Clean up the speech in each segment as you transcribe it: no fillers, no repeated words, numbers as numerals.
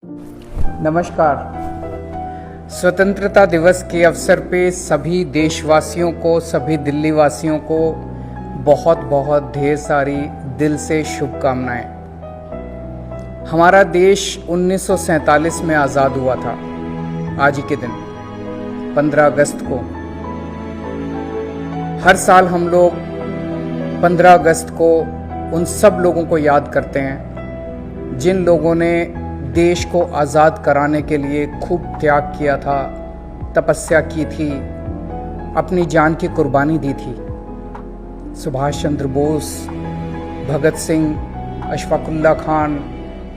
नमस्कार। स्वतंत्रता दिवस के अवसर पे सभी देशवासियों को, सभी दिल्ली वासियों को बहुत बहुत ढेर सारी दिल से शुभकामनाएं। हमारा देश 1947 में आज़ाद हुआ था, आज ही के दिन 15 अगस्त को। हर साल हम लोग 15 अगस्त को उन सब लोगों को याद करते हैं जिन लोगों ने देश को आज़ाद कराने के लिए खूब त्याग किया था, तपस्या की थी, अपनी जान की कुर्बानी दी थी। सुभाष चंद्र बोस, भगत सिंह, अशफाकुल्ला खान,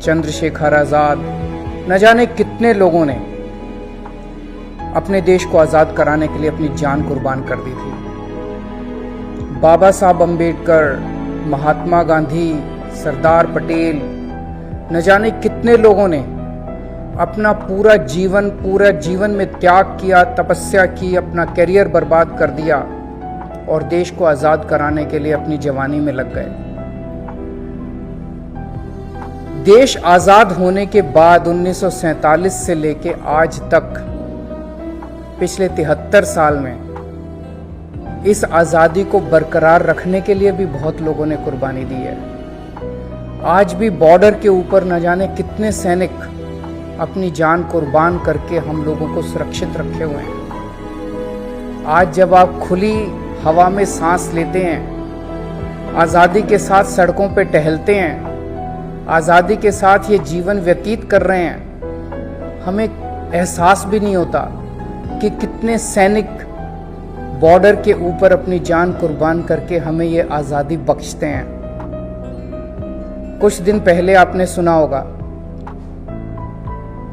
चंद्रशेखर आज़ाद, न जाने कितने लोगों ने अपने देश को आज़ाद कराने के लिए अपनी जान कुर्बान कर दी थी। बाबा साहब अम्बेडकर, महात्मा गांधी, सरदार पटेल, न जाने कितने लोगों ने अपना पूरा जीवन में त्याग किया, तपस्या की, अपना करियर बर्बाद कर दिया और देश को आज़ाद कराने के लिए अपनी जवानी में लग गए। देश आज़ाद होने के बाद 1947 से लेके आज तक पिछले 73 साल में इस आज़ादी को बरकरार रखने के लिए भी बहुत लोगों ने कुर्बानी दी है। आज भी बॉर्डर के ऊपर न जाने कितने सैनिक अपनी जान कुर्बान करके हम लोगों को सुरक्षित रखे हुए हैं। आज जब आप खुली हवा में सांस लेते हैं, आज़ादी के साथ सड़कों पे टहलते हैं, आज़ादी के साथ ये जीवन व्यतीत कर रहे हैं, हमें एहसास भी नहीं होता कि कितने सैनिक बॉर्डर के ऊपर अपनी जान कुर्बान करके हमें ये आज़ादी बख्शते हैं। कुछ दिन पहले आपने सुना होगा,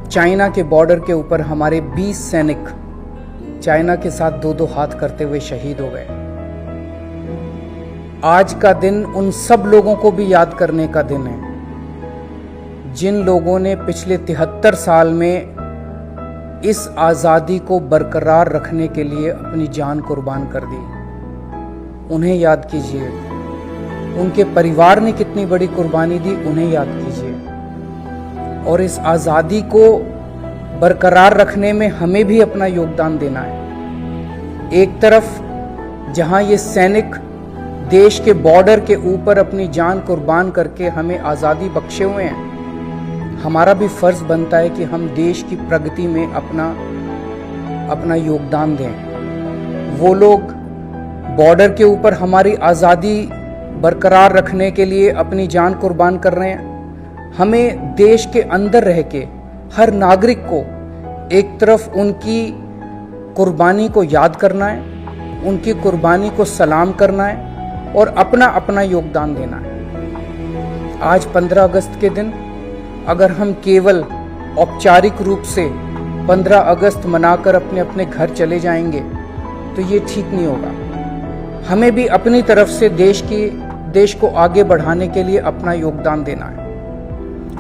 चाइना के बॉर्डर के ऊपर हमारे 20 सैनिक चाइना के साथ दो हाथ करते हुए शहीद हो गए। आज का दिन उन सब लोगों को भी याद करने का दिन है जिन लोगों ने पिछले 73 साल में इस आज़ादी को बरकरार रखने के लिए अपनी जान कुर्बान कर दी। उन्हें याद कीजिए। उनके परिवार ने कितनी बड़ी कुर्बानी दी, उन्हें याद कीजिए। और इस आज़ादी को बरकरार रखने में हमें भी अपना योगदान देना है। एक तरफ जहां ये सैनिक देश के बॉर्डर के ऊपर अपनी जान कुर्बान करके हमें आज़ादी बख्शे हुए हैं, हमारा भी फर्ज बनता है कि हम देश की प्रगति में अपना योगदान दें। वो लोग बॉर्डर के ऊपर हमारी आज़ादी बरकरार रखने के लिए अपनी जान कुर्बान कर रहे हैं। हमें देश के अंदर रह के हर नागरिक को एक तरफ उनकी कुर्बानी को याद करना है, उनकी कुर्बानी को सलाम करना है और अपना योगदान देना है। आज 15 अगस्त के दिन अगर हम केवल औपचारिक रूप से 15 अगस्त मनाकर अपने घर चले जाएंगे तो ये ठीक नहीं होगा। हमें भी अपनी तरफ से देश को आगे बढ़ाने के लिए अपना योगदान देना है।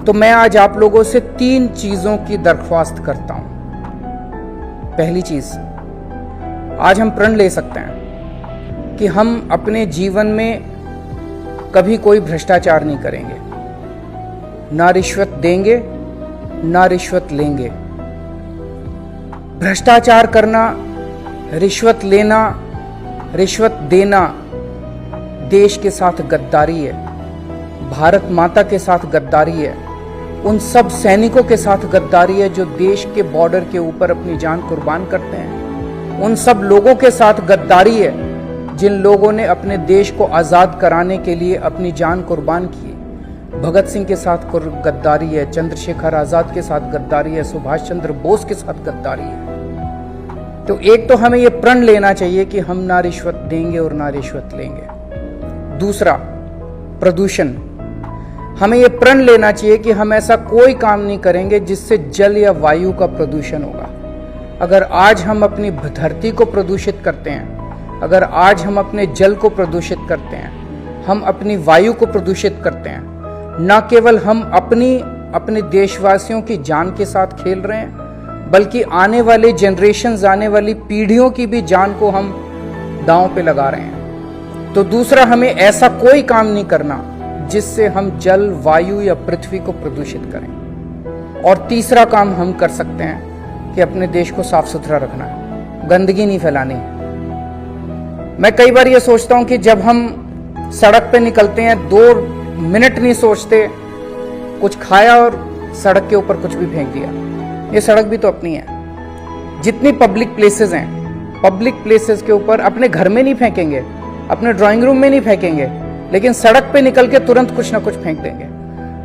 तो मैं आज आप लोगों से 3 चीजों की दरख्वास्त करता हूं। पहली चीज, आज हम प्रण ले सकते हैं कि हम अपने जीवन में कभी कोई भ्रष्टाचार नहीं करेंगे, ना रिश्वत देंगे, ना रिश्वत लेंगे। भ्रष्टाचार करना, रिश्वत लेना, रिश्वत देना देश के साथ गद्दारी है, भारत माता के साथ गद्दारी है, उन सब सैनिकों के साथ गद्दारी है जो देश के बॉर्डर के ऊपर अपनी जान कुर्बान करते हैं। उन सब लोगों के साथ गद्दारी है जिन लोगों ने अपने देश को आज़ाद कराने के लिए अपनी जान कुर्बान की। भगत सिंह के साथ गद्दारी है, चंद्रशेखर आज़ाद के साथ गद्दारी है, सुभाष चंद्र बोस के साथ गद्दारी है। तो एक तो हमें यह प्रण लेना चाहिए कि हम ना रिश्वत देंगे और ना रिश्वत लेंगे। दूसरा, प्रदूषण। हमें यह प्रण लेना चाहिए कि हम ऐसा कोई काम नहीं करेंगे जिससे जल या वायु का प्रदूषण होगा। अगर आज हम अपनी धरती को प्रदूषित करते हैं, अगर आज हम अपने जल को प्रदूषित करते हैं, हम अपनी वायु को प्रदूषित करते हैं, न केवल हम अपने देशवासियों की जान के साथ खेल रहे हैं, बल्कि आने वाले जनरेशंस, आने वाली पीढ़ियों की भी जान को हम दांव पे लगा रहे हैं। तो दूसरा, हमें ऐसा कोई काम नहीं करना जिससे हम जल, वायु या पृथ्वी को प्रदूषित करें। और तीसरा काम हम कर सकते हैं कि अपने देश को साफ सुथरा रखना है, गंदगी नहीं फैलानी। मैं कई बार ये सोचता हूं कि जब हम सड़क पे निकलते हैं 2 मिनट नहीं सोचते, कुछ खाया और सड़क के ऊपर कुछ भी फेंक दिया। ये सड़क भी तो अपनी है। जितनी पब्लिक प्लेसेस हैं, पब्लिक प्लेसेस के ऊपर अपने घर में नहीं फेंकेंगे, अपने ड्राइंग रूम में नहीं फेंकेंगे, लेकिन सड़क पे निकल के तुरंत कुछ ना कुछ फेंक देंगे।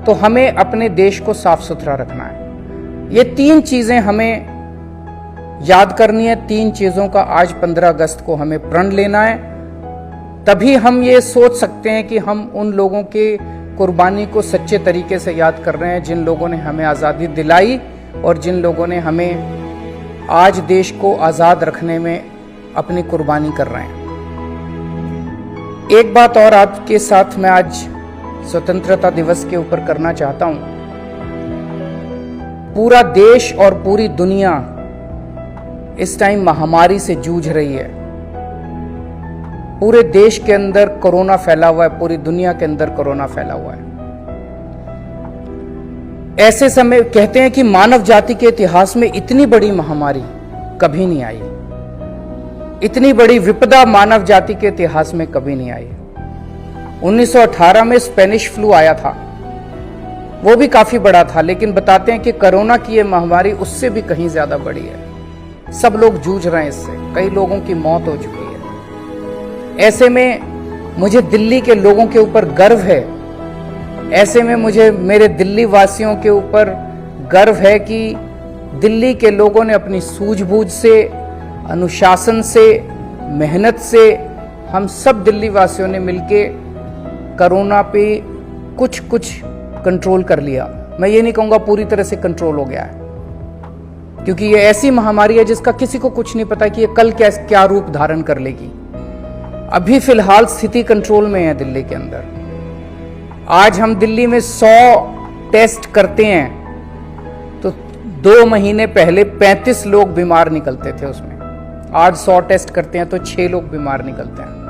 तो हमें अपने देश को साफ सुथरा रखना है। ये 3 चीजें हमें याद करनी है। 3 चीजों का आज 15 अगस्त को हमें प्रण लेना है। तभी हम ये सोच सकते हैं कि हम उन लोगों के कुर्बानी को सच्चे तरीके से याद कर रहे हैं, जिन लोगों ने हमें आज़ादी दिलाई और जिन लोगों ने हमें आज देश को आज़ाद रखने में अपनी कुर्बानी कर रहे हैं। एक बात और आपके साथ मैं आज स्वतंत्रता दिवस के ऊपर करना चाहता हूं। पूरा देश और पूरी दुनिया इस टाइम महामारी से जूझ रही है। पूरे देश के अंदर कोरोना फैला हुआ है, पूरी दुनिया के अंदर कोरोना फैला हुआ है। ऐसे समय कहते हैं कि मानव जाति के इतिहास में इतनी बड़ी महामारी कभी नहीं आई, इतनी बड़ी विपदा मानव जाति के इतिहास में कभी नहीं आई। 1918 में स्पेनिश फ्लू आया था, वो भी काफी बड़ा था, लेकिन बताते हैं कि कोरोना की ये महामारी उससे भी कहीं ज्यादा बड़ी है। सब लोग जूझ रहे हैं इससे, कई लोगों की मौत हो चुकी है। ऐसे में मुझे दिल्ली के लोगों के ऊपर गर्व है। ऐसे में मुझे मेरे दिल्ली वासियों के ऊपर गर्व है कि दिल्ली के लोगों ने अपनी सूझबूझ से, अनुशासन से, मेहनत से, हम सब दिल्ली वासियों ने मिलके कोरोना पे कुछ कंट्रोल कर लिया। मैं ये नहीं कहूंगा पूरी तरह से कंट्रोल हो गया है, क्योंकि ये ऐसी महामारी है जिसका किसी को कुछ नहीं पता कि ये कल क्या रूप धारण कर लेगी। अभी फिलहाल स्थिति कंट्रोल में है दिल्ली के अंदर। आज हम दिल्ली में 100 टेस्ट करते हैं तो 2 महीने पहले 35 लोग बीमार निकलते थे उसमें। आज 100 टेस्ट करते हैं तो 6 लोग बीमार निकलते हैं।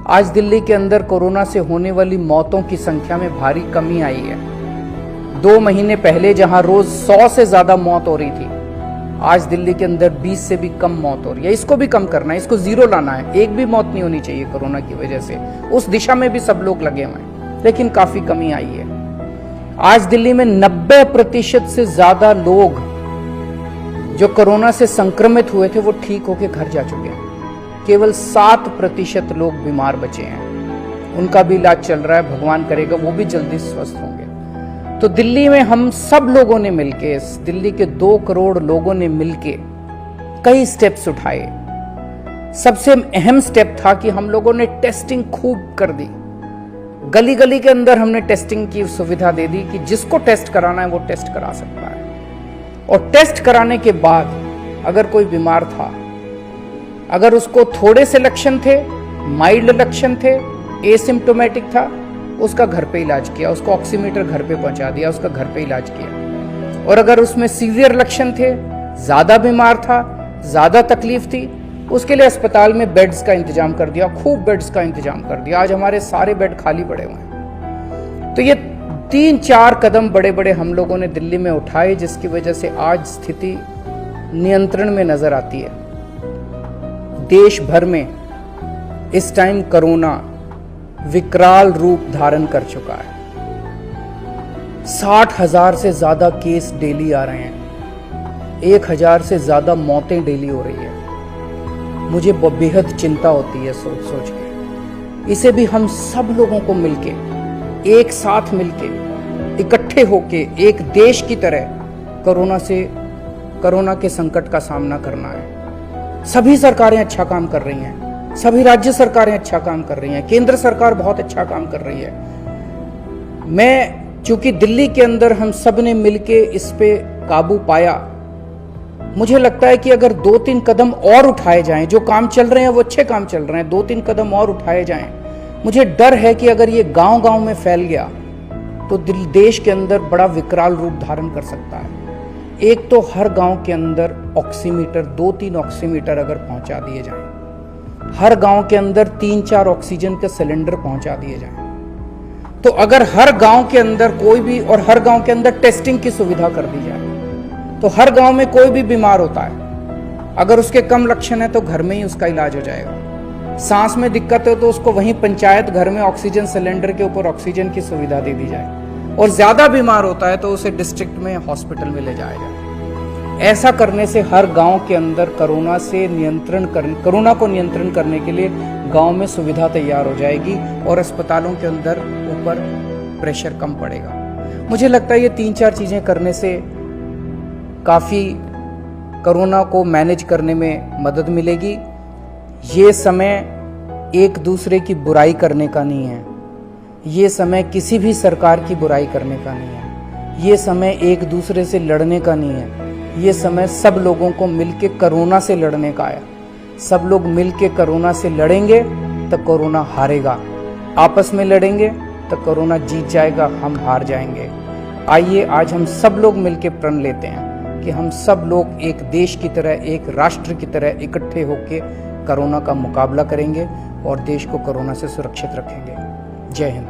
आज दिल्ली के अंदर कोरोना से होने वाली मौतों की संख्या में भारी कमी आई है। 2 महीने पहले जहां रोज 100 से ज्यादा मौत हो रही थी, आज दिल्ली के अंदर 20 से भी कम मौत हो रही है। इसको भी कम करना है, इसको 0 लाना है। एक भी मौत नहीं होनी चाहिए कोरोना की वजह से। उस दिशा में भी सब लोग लगे हुए हैं, लेकिन काफी कमी आई है। आज दिल्ली में 90% से ज्यादा लोग जो कोरोना से संक्रमित हुए थे वो ठीक होकर घर जा चुके हैं। केवल 7% लोग बीमार बचे हैं, उनका भी इलाज चल रहा है। भगवान करेगा वो भी जल्दी स्वस्थ होंगे। तो दिल्ली में हम सब लोगों ने मिलके, दिल्ली के 2 करोड़ लोगों ने मिलके कई स्टेप्स उठाए। सबसे अहम स्टेप था कि हम लोगों ने टेस्टिंग खूब कर दी। गली गली के अंदर हमने टेस्टिंग की सुविधा दे दी कि जिसको टेस्ट कराना है वो टेस्ट करा सकता है। और टेस्ट कराने के बाद अगर कोई बीमार था, अगर उसको थोड़े से लक्षण थे, माइल्ड लक्षण थे, एसिम्प्टोमेटिक था, उसका घर पे इलाज किया, उसको ऑक्सीमीटर घर पे पहुंचा दिया, उसका घर पे इलाज किया। और अगर उसमें सीवियर लक्षण थे, ज्यादा बीमार था, ज्यादा तकलीफ थी, उसके लिए अस्पताल में बेड्स का इंतजाम कर दिया, खूब बेड्स का इंतजाम कर दिया। आज हमारे सारे बेड खाली पड़े हुए हैं। तो ये 3-4 कदम बड़े बड़े हम लोगों ने दिल्ली में उठाए, जिसकी वजह से आज स्थिति नियंत्रण में नजर आती है। देश भर में इस टाइम कोरोना विकराल रूप धारण कर चुका है। 60,000 से ज्यादा केस डेली आ रहे हैं, 1,000 से ज्यादा मौतें डेली हो रही है। मुझे बेहद चिंता होती है सोच के। इसे भी हम सब लोगों को मिलके, एक साथ मिलके, इकट्ठे होके एक देश की तरह कोरोना के संकट का सामना करना है। सभी सरकारें अच्छा काम कर रही हैं, सभी राज्य सरकारें अच्छा काम कर रही हैं, केंद्र सरकार बहुत अच्छा काम कर रही है। चूंकि दिल्ली के अंदर हम सब ने मिलके इस पे काबू पाया, मुझे लगता है कि अगर 2-3 कदम और उठाए जाएं, जो काम चल रहे हैं वो अच्छे काम चल रहे हैं, 2-3 कदम और उठाए जाएं, मुझे डर है कि अगर ये गांव-गांव में फैल गया तो देश के अंदर बड़ा विकराल रूप धारण कर सकता है। एक तो हर गांव के अंदर ऑक्सीमीटर, 2-3 ऑक्सीमीटर अगर पहुंचा दिए जाएं, हर गांव के अंदर 3-4 ऑक्सीजन के सिलेंडर पहुंचा दिए जाएं, तो अगर हर गांव के अंदर कोई भी, और हर गांव के अंदर टेस्टिंग की सुविधा कर दी जाए, तो हर गांव में कोई भी बीमार होता है, अगर उसके कम लक्षण है तो घर में ही उसका इलाज हो जाएगा। सांस में दिक्कत है तो उसको वहीं पंचायत घर में ऑक्सीजन सिलेंडर के ऊपर ऑक्सीजन की सुविधा दे दी जाए, और ज्यादा बीमार होता है तो उसे डिस्ट्रिक्ट में हॉस्पिटल में ले जाया जाए। ऐसा करने से हर गांव के अंदर कोरोना को नियंत्रण करने के लिए गांव में सुविधा तैयार हो जाएगी और अस्पतालों के अंदर ऊपर प्रेशर कम पड़ेगा। मुझे लगता है ये 3-4 चीजें करने से काफी कोरोना को मैनेज करने में मदद मिलेगी। ये समय एक दूसरे की बुराई करने का नहीं है, ये समय किसी भी सरकार की बुराई करने का नहीं है, ये समय एक दूसरे से लड़ने का नहीं है, ये समय सब लोगों को मिलके कोरोना से लड़ने का है। सब लोग मिलके कोरोना से लड़ेंगे तो कोरोना हारेगा, आपस में लड़ेंगे तो कोरोना जीत जाएगा, हम हार जाएंगे। आइए आज हम सब लोग मिलके प्रण लेते हैं कि हम सब लोग एक देश की तरह, एक राष्ट्र की तरह इकट्ठे होकर कोरोना का मुकाबला करेंगे और देश को कोरोना से सुरक्षित रखेंगे। जय हिंद।